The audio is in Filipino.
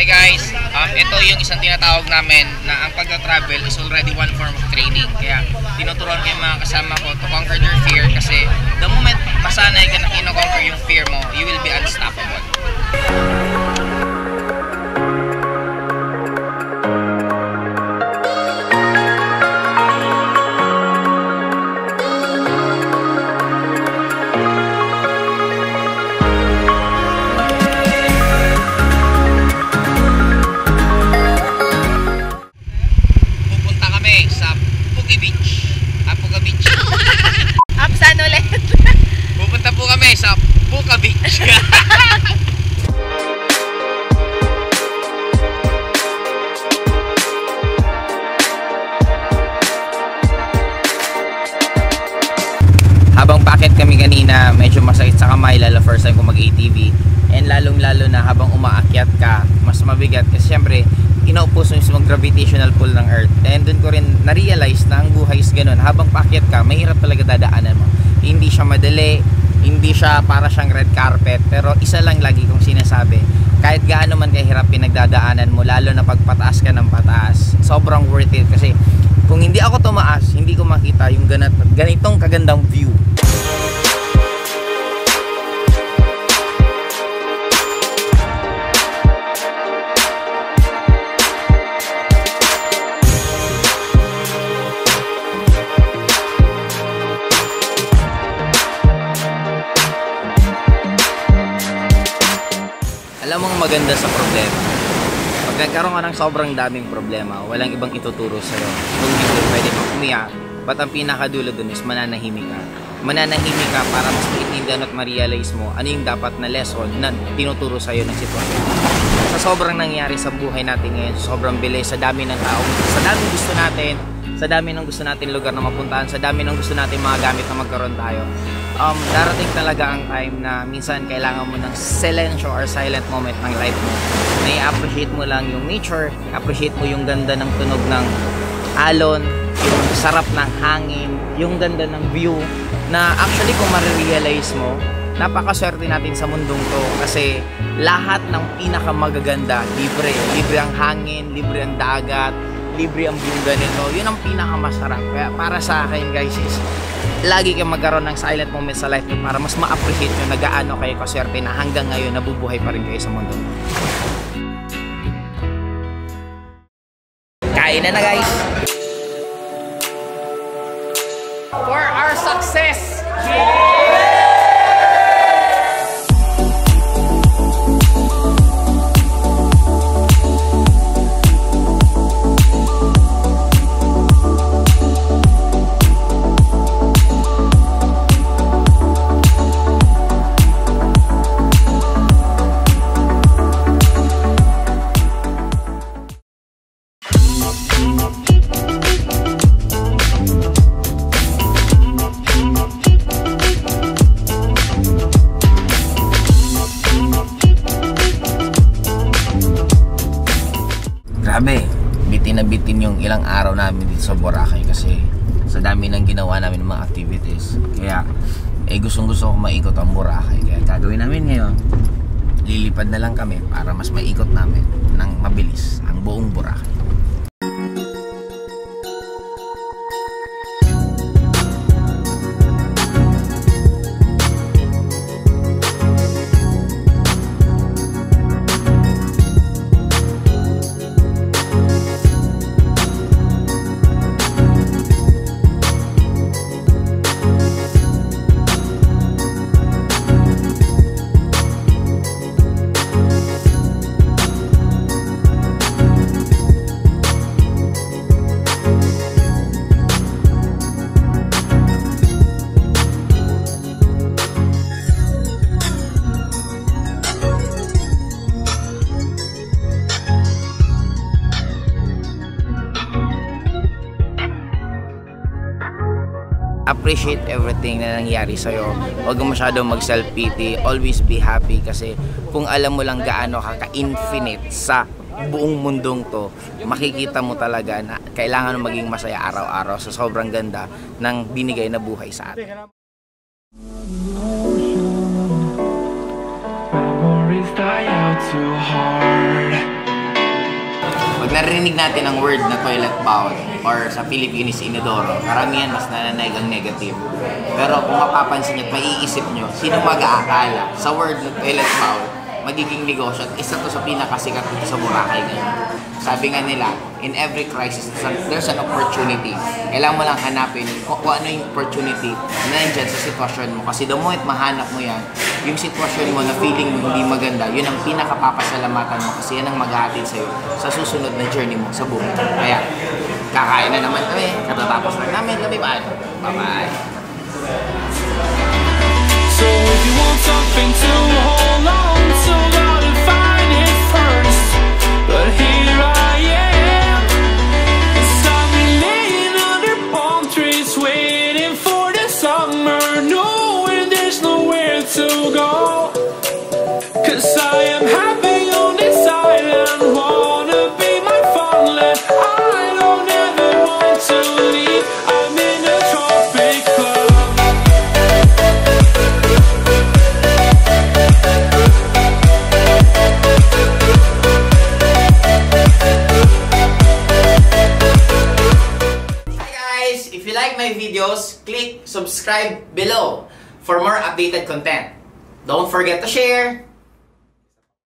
guys, ito yung isang tinatawag namin na ang pagta-travel is already one form of training. Kaya tinuturuan ko yung mga kasama ko to conquer their fear kasi the moment masanay ka na kino-conquer yung fear mo, you will be unstoppable. Saan ulit? Pupunta po kami sa Puka Beach. Habang packet kami kanina, medyo masakit sa kamay, lalo first time ko mag-ATV. And lalong-lalo na habang umaakyat ka, mas mabigat kasi syempre inuupos mo yung gravitational pull ng Earth. And dun ko rin na-realize na ang buhay is ganun. Habang paakyat ka, mahirap talaga dadaanan mo. Hindi siya madali, hindi siya para siyang red carpet. Pero isa lang lagi kong sinasabi, kahit gaano man kahirap pinagdadaanan mo, lalo na pagpataas ka ng pataas, sobrang worth it. Kasi kung hindi ako tumaas, hindi ko makita yung ganitong kagandang view. Alam mong maganda sa problema. Pag nagkaroon ka ng sobrang daming problema, walang ibang ituturo sa'yo. Kung hindi pwede kang umiyak, but ang pinakadulo dun is mananahimik ka. Mananahimik ka para mas maintindihan at ma-realize mo ano yung dapat na lesson na tinuturo sa'yo ng sitwasyon. Sa sobrang nangyari sa buhay natin ngayon, sobrang bilis, sa dami ng tao, sa dami gusto natin, sa dami ng gusto natin lugar na mapuntahan, sa dami ng gusto natin mga gamit na magkaroon tayo. Darating talaga ang time na minsan kailangan mo ng silencio or silent moment ng life mo. May appreciate mo lang yung nature, appreciate mo yung ganda ng tunog ng alon, yung sarap ng hangin, yung ganda ng view, na actually kung ma-realize mo, napakaswerte natin sa mundong to kasi lahat ng pinakamagaganda, libre. Libre ang hangin, libre ang dagat, libre ang view ganito. Yun ang pinakamasarap. Kaya para sa akin guys is lagi kayong magkaroon ng silent moment sa life nyo para mas ma-appreciate nyo na gaano kayo kaswerte na hanggang ngayon nabubuhay pa rin kayo sa mundo. Kain na guys! For our success! Grabe, bitin na bitin yung ilang araw namin dito sa Boracay kasi sa dami ng ginawa namin ng mga activities. Kaya gustong gusto ko maikot ang Boracay. Kaya gagawin namin ngayon, lilipad na lang kami para mas maikot namin ng mabilis ang buong Boracay. Appreciate everything na nangyari sa'yo. Huwag mo masyadong mag-self-pity. Always be happy kasi kung alam mo lang gaano ka-infinite sa buong mundong to, makikita mo talaga na kailangan mo maging masaya araw-araw sa sobrang ganda ng binigay na buhay sa atin. Memories die out too hard. narinig natin ang word na toilet bowl or sa Philippines inodoro, karamihan mas nananaig ang negative. Pero kung mapapansin nyo at maiisip nyo, sino mag-aakala sa word na toilet bowl magiging negosyo at isa to sa pinakasikat dito sa Boracay ngayon. Sabi nga nila, in every crisis, there's an opportunity. Kailangan mo lang hanapin kung ano yung opportunity na nandyan sa sitwasyon mo. Kasi the moment mahanap mo yan, yung sitwasyon mo na feeling mo hindi maganda, yun ang pinakapapasalamatan mo kasi yan ang maghahatid sa'yo sa susunod na journey mo sa buhay. Kaya, kakain na naman kami. Katatapos na namin. Bye-bye. So if you want something to hold on to, gotta find it first. But here I am, I'm laying under palm trees, waiting for the summer, knowing there's nowhere to go. 'Cause I am happy on this island, wanna be my farmland. I don't ever want to leave, I'm in a tropic club. If you like my videos, click subscribe below for more updated content. Don't forget to share.